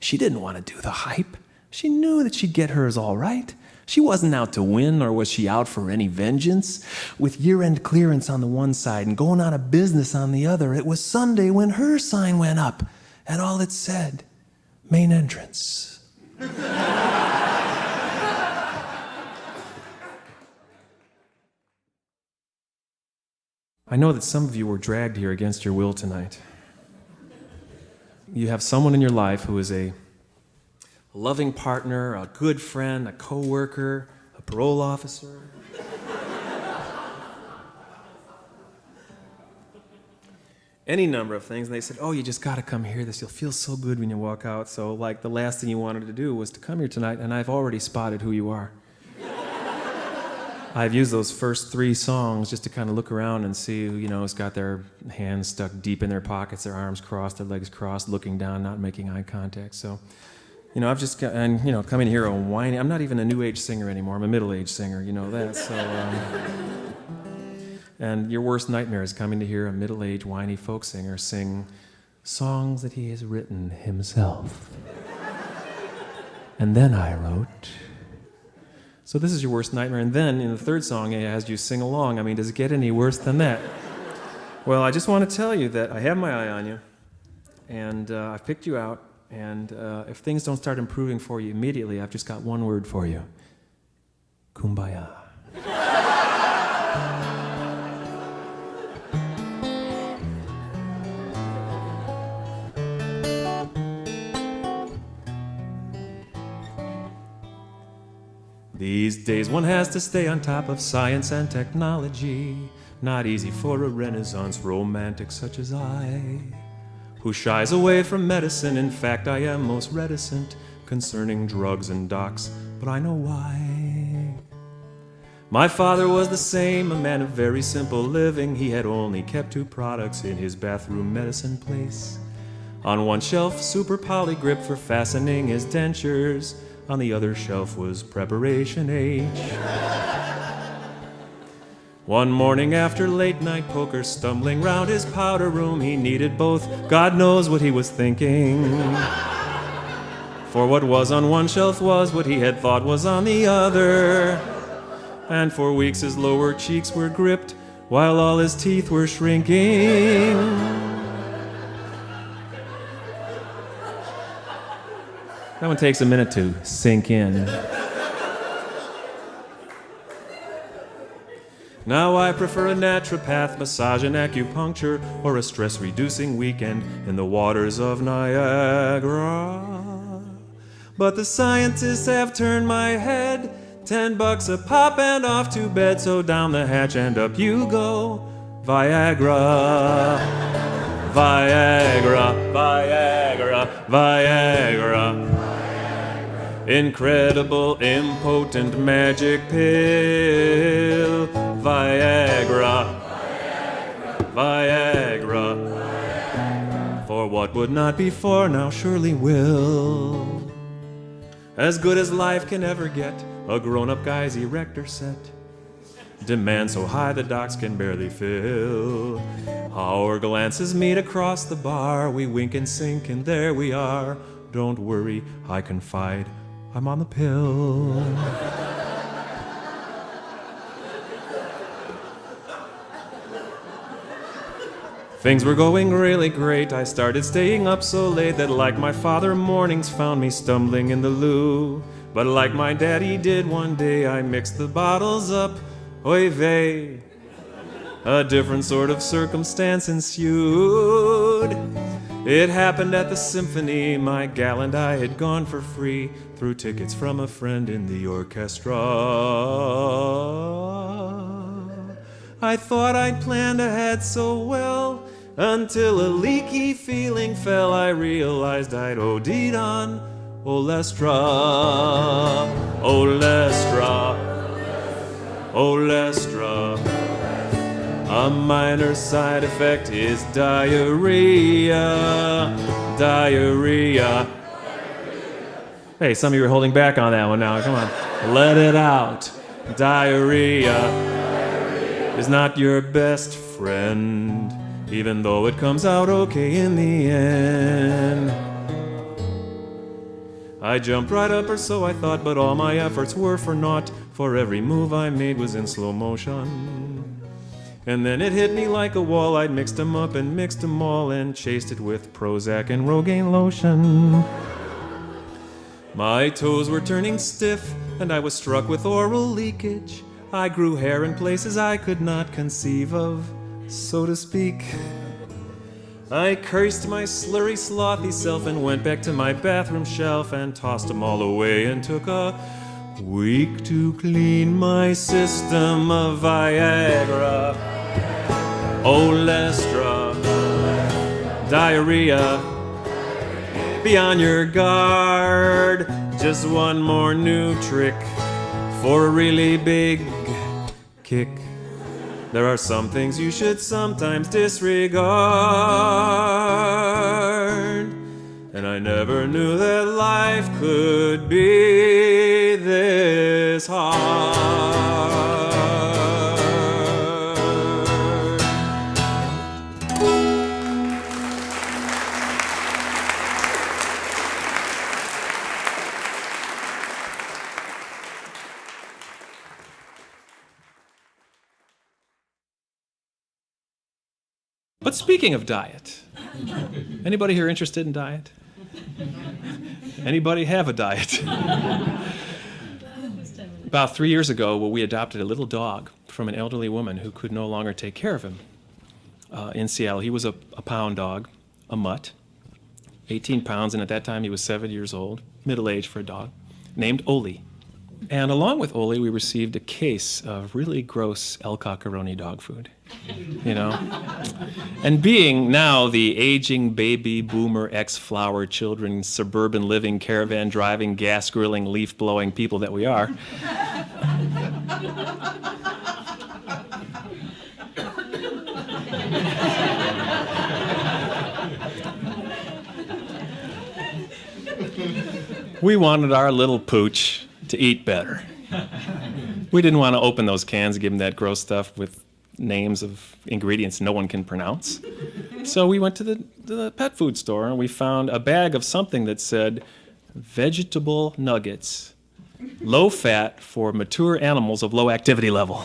She didn't want to do the hype. She knew that she'd get hers all right. She wasn't out to win, nor was she out for any vengeance. With year-end clearance on the one side and going out of business on the other, it was Sunday when her sign went up, and all it said, "Main entrance." I know that some of you were dragged here against your will tonight. You have someone in your life who is a loving partner, a good friend, a co-worker, a parole officer. any number of things. And they said, oh, you just got to come hear this. You'll feel so good when you walk out. So, like, the last thing you wanted to do was to come here tonight, and I've already spotted who you are. I've used those first 3 songs just to kind of look around and see who, has got their hands stuck deep in their pockets, their arms crossed, their legs crossed, looking down, not making eye contact. So, I've just got, and, coming here a whiny, I'm not even a new age singer anymore. I'm a middle age singer, you know that. So, and your worst nightmare is coming to hear a middle age whiny folk singer sing songs that he has written himself. And then I wrote. So this is your worst nightmare. And then in the third song, as you sing along, does it get any worse than that? Well, I just want to tell you that I have my eye on you, and I've picked you out, and if things don't start improving for you immediately, I've just got one word for you. Kumbaya. These days one has to stay on top of science and technology. Not easy for a Renaissance romantic such as I, who shies away from medicine. In fact, I am most reticent concerning drugs and docs, but I know why. My father was the same, a man of very simple living. He had only kept 2 products in his bathroom medicine place. On one shelf, super poly grip for fastening his dentures. On the other shelf was Preparation H. One morning after late night poker, stumbling round his powder room, he needed both. God knows what he was thinking. For what was on one shelf was what he had thought was on the other. And for weeks his lower cheeks were gripped while all his teeth were shrinking. That one takes a minute to sink in. Now I prefer a naturopath, massage and acupuncture, or a stress-reducing weekend in the waters of Niagara. But the scientists have turned my head, $10 a pop and off to bed, so down the hatch and up you go. Viagra, Viagra, Viagra, Viagra. Incredible, impotent magic pill. Viagra, Viagra. For what would not before now surely will. As good as life can ever get, a grown-up guy's erector set. Demand so high the docs can barely fill. Our glances meet across the bar. We wink and sink and there we are. Don't worry, I confide, I'm on the pill. Things were going really great. I started staying up so late that like my father, mornings found me stumbling in the loo. But like my daddy did one day, I mixed the bottles up. Oy vey. A different sort of circumstance ensued. It happened at the symphony. My gal and I had gone for free through tickets from a friend in the orchestra. I thought I'd planned ahead so well, until a leaky feeling fell. I realized I'd OD'd on Olestra, Olestra, Olestra. A minor side effect is diarrhea, diarrhea. Hey, some of you are holding back on that one now. Come on, let it out. Diarrhea is not your best friend, even though it comes out okay in the end. I jumped right up, or so I thought, but all my efforts were for naught, for every move I made was in slow motion. And then it hit me like a wall. I'd mixed them up and mixed them all and chased it with Prozac and Rogaine lotion. My toes were turning stiff and I was struck with oral leakage. I grew hair in places I could not conceive of, so to speak. I cursed my slurry, slothy self and went back to my bathroom shelf and tossed them all away and took a week to clean my system of Viagra, Olestra, diarrhea. Be on your guard. Just one more new trick for a really big kick. There are some things you should sometimes disregard. And I never knew that life could be this hard. But speaking of diet, anybody here interested in diet? Anybody have a diet? About 3 years ago, we adopted a little dog from an elderly woman who could no longer take care of him in Seattle. He was a pound dog, a mutt, 18 pounds, and at that time he was 7 years old, middle age for a dog, named Oli. And along with Oli, we received a case of really gross El Coccaroni dog food, you know? And being now the aging baby boomer ex-flower children, suburban living, caravan driving, gas grilling, leaf blowing people that we are, we wanted our little pooch to eat better. We didn't want to open those cans and give him that gross stuff with names of ingredients no one can pronounce. So we went to the pet food store and we found a bag of something that said vegetable nuggets, low fat for mature animals of low activity level.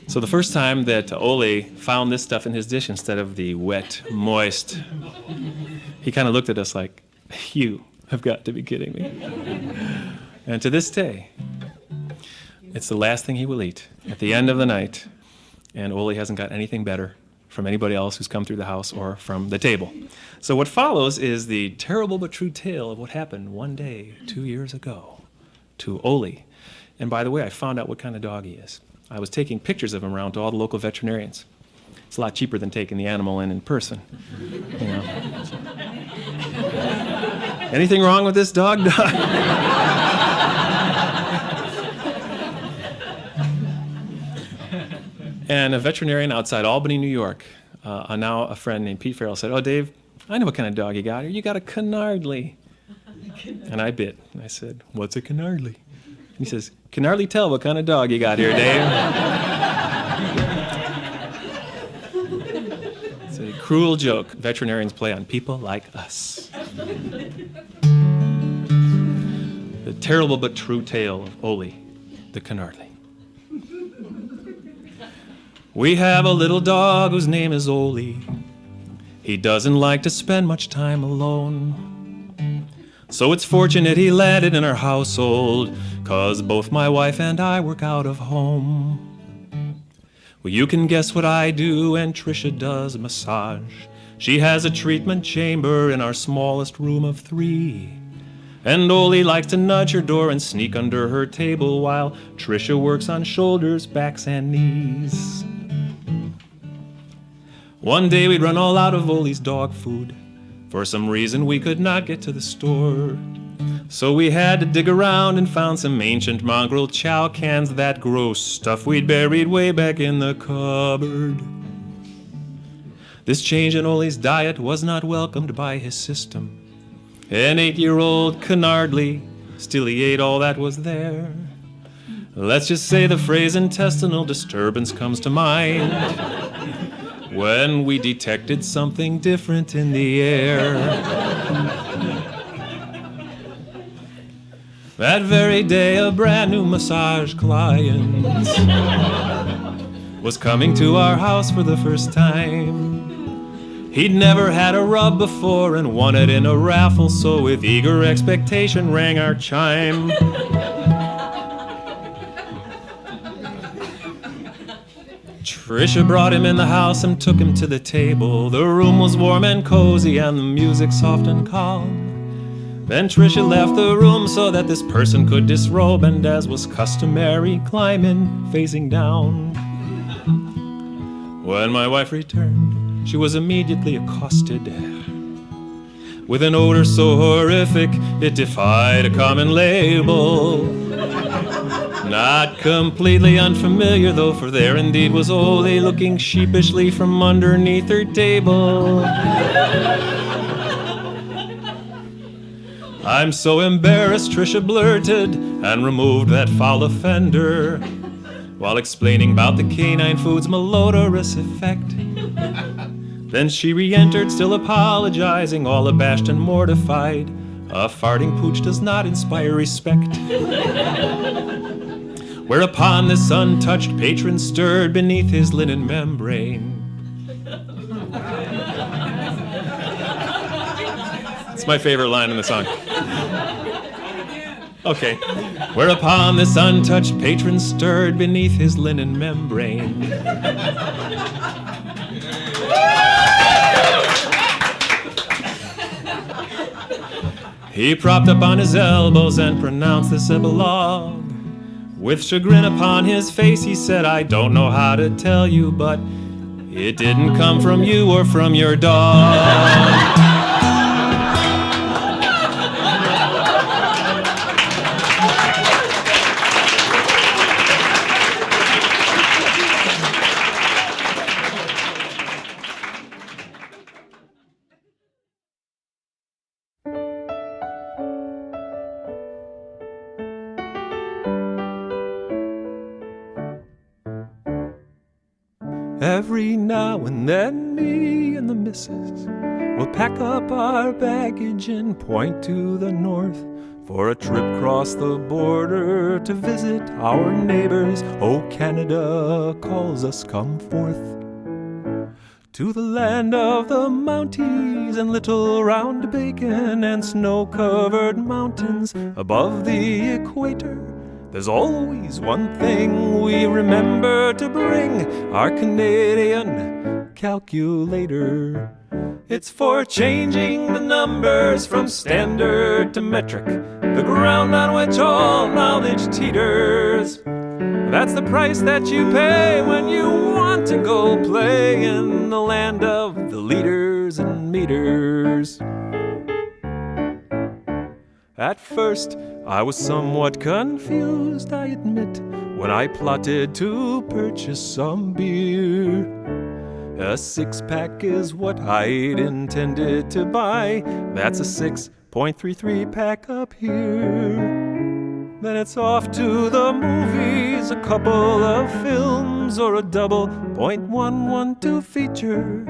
So the first time that Oli found this stuff in his dish instead of the wet, moist, he kind of looked at us like, "You have got to be kidding me." And to this day, it's the last thing he will eat at the end of the night, and Oli hasn't got anything better from anybody else who's come through the house or from the table. So what follows is the terrible but true tale of what happened one day 2 years ago to Oli. And by the way, I found out what kind of dog he is. I was taking pictures of him around to all the local veterinarians. It's a lot cheaper than taking the animal in person, you know. Anything wrong with this dog? And a veterinarian outside Albany, New York, now a friend named Pete Farrell said, "Oh, Dave, I know what kind of dog you got here. You got a Canardly." And I bit. And I said, "What's a Canardly?" And he says, "Can hardly tell what kind of dog you got here, Dave." It's a cruel joke veterinarians play on people like us. The terrible but true tale of Oli, the Canardly. We have a little dog whose name is Oli. He doesn't like to spend much time alone. So it's fortunate he landed in our household, 'cause both my wife and I work out of home. Well, you can guess what I do, and Tricia does massage. She has a treatment chamber in our smallest room of 3. And Oli likes to nudge her door and sneak under her table while Tricia works on shoulders, backs, and knees. One day we'd run all out of Oli's dog food. For some reason we could not get to the store. So we had to dig around and found some ancient mongrel chow cans, that gross stuff we'd buried way back in the cupboard. This change in Oli's diet was not welcomed by his system. An 8-year-old Canardly, still he ate all that was there. Let's just say the phrase intestinal disturbance comes to mind when we detected something different in the air. That very day, a brand new massage client was coming to our house for the first time. He'd never had a rub before and won it in a raffle, so with eager expectation rang our chime. Tricia brought him in the house and took him to the table. The room was warm and cozy and the music soft and calm. Then Tricia left the room so that this person could disrobe, and as was customary, climb in facing down. When my wife returned, she was immediately accosted with an odor so horrific it defied a common label. Not completely unfamiliar though, for there indeed was Ole looking sheepishly from underneath her table. I'm so embarrassed, Trisha blurted, and removed that foul offender, while explaining about the canine food's malodorous effect. Then she re-entered, still apologizing, all abashed and mortified. A farting pooch does not inspire respect. Whereupon this untouched patron stirred beneath his linen membrane. It's my favorite line in the song. Okay. Whereupon this untouched patron stirred beneath his linen membrane. He propped up on his elbows and pronounced this epilogue. With chagrin upon his face, he said, I don't know how to tell you, but it didn't come from you or from your dog. Every now and then me and the missus will pack up our baggage and point to the north for a trip across the border to visit our neighbors. Oh, Canada calls us, come forth to the land of the Mounties and little round bacon and snow-covered mountains above the equator. There's always one thing we remember to bring, our Canadian calculator. It's for changing the numbers from standard to metric, the ground on which all knowledge teeters. That's the price that you pay when you want to go play in the land of the liters and meters. At first, I was somewhat confused, I admit, when I plotted to purchase some beer. A 6-pack is what I'd intended to buy. That's a 6.33 pack up here. Then it's off to the movies, a couple of films, or a double .112 feature.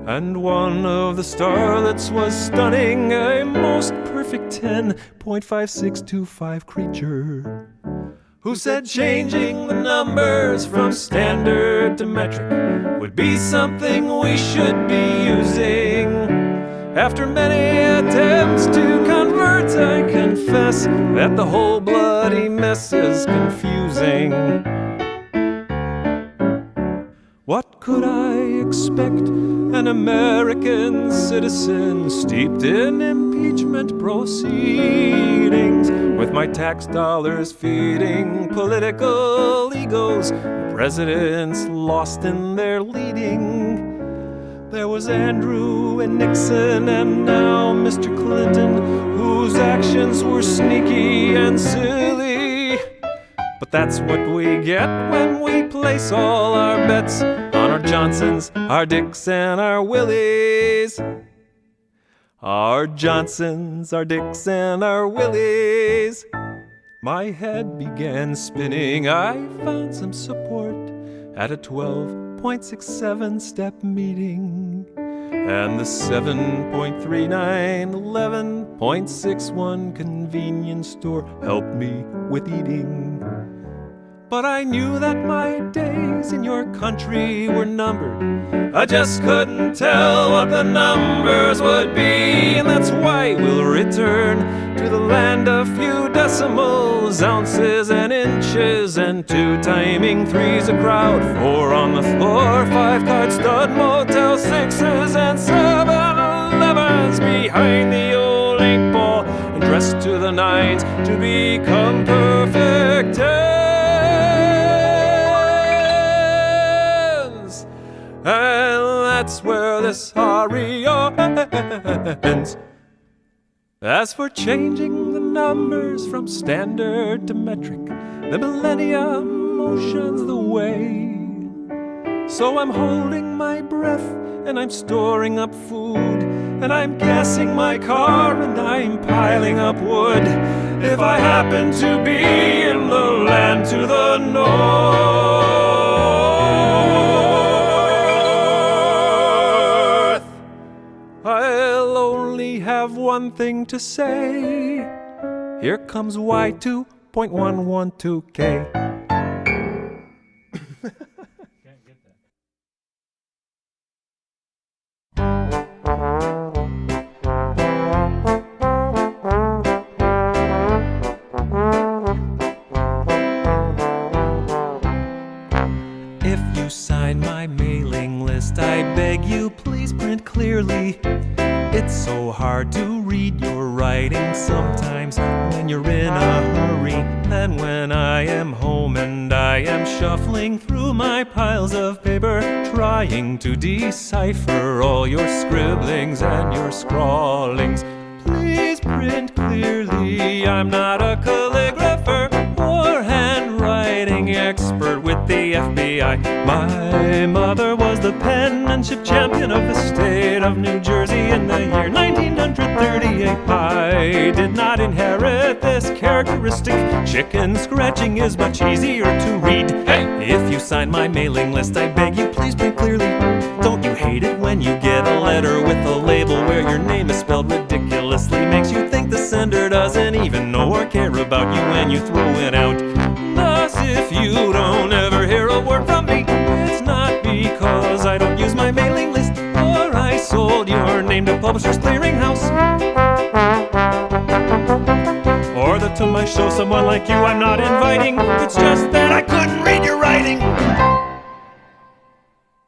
And one of the starlets was stunning, a most perfect 10.5625 creature, who said changing the numbers from standard to metric would be something we should be using. After many attempts to convert, I confess that the whole bloody mess is confusing. What could I expect? An American citizen steeped in impeachment proceedings, with my tax dollars feeding political egos, presidents lost in their leading. There was Andrew and Nixon and now Mr. Clinton, whose actions were sneaky and silly. But that's what we get when we place all our bets on our Johnsons, our Dicks, and our Willies. Our Johnsons, our Dicks, and our Willies. My head began spinning. I found some support at a 12.67 step meeting. And the 7.39, 11.61 convenience store helped me with eating. But I knew that my days in your country were numbered. I just couldn't tell what the numbers would be, and that's why we'll return to the land of few decimals, ounces and inches, and 2 timing 3s a crowd, 4 on the floor, 5 card stud, Motel 6s and 7-Elevens behind the old 8 ball, and dressed to the nines to become perfect tens. that's where this aria ends. As for changing the numbers from standard to metric, the millennium motions the way. So I'm holding my breath, and I'm storing up food, and I'm gassing my car, and I'm piling up wood. If I happen to be in the land to the north, I'll only have one thing to say. Here comes Y2.112K. If you sign my mailing list, I beg you please print clearly. It's so hard to read your writing sometimes when you're in a hurry. And when I am home and I am shuffling through my piles of paper, trying to decipher all your scribblings and your scrawlings, please print clearly. I'm not a calligrapher or handwriting expert with the FBI. My mother was the penmanship champion of the state of New Jersey in the year 1938. I did not inherit this characteristic. Chicken scratching is much easier to read. Hey! If you sign my mailing list, I beg you please print clearly. Don't you hate it when you get a letter with a label where your name is spelled ridiculously? Makes you think the sender doesn't even know or care about you when you throw it out. Thus, if you don't ever hear a word from me, it's not because I don't use my mailing list or I sold your name to Publishers Clearinghouse, or that to my show someone like you I'm not inviting. It's just that I couldn't read your writing.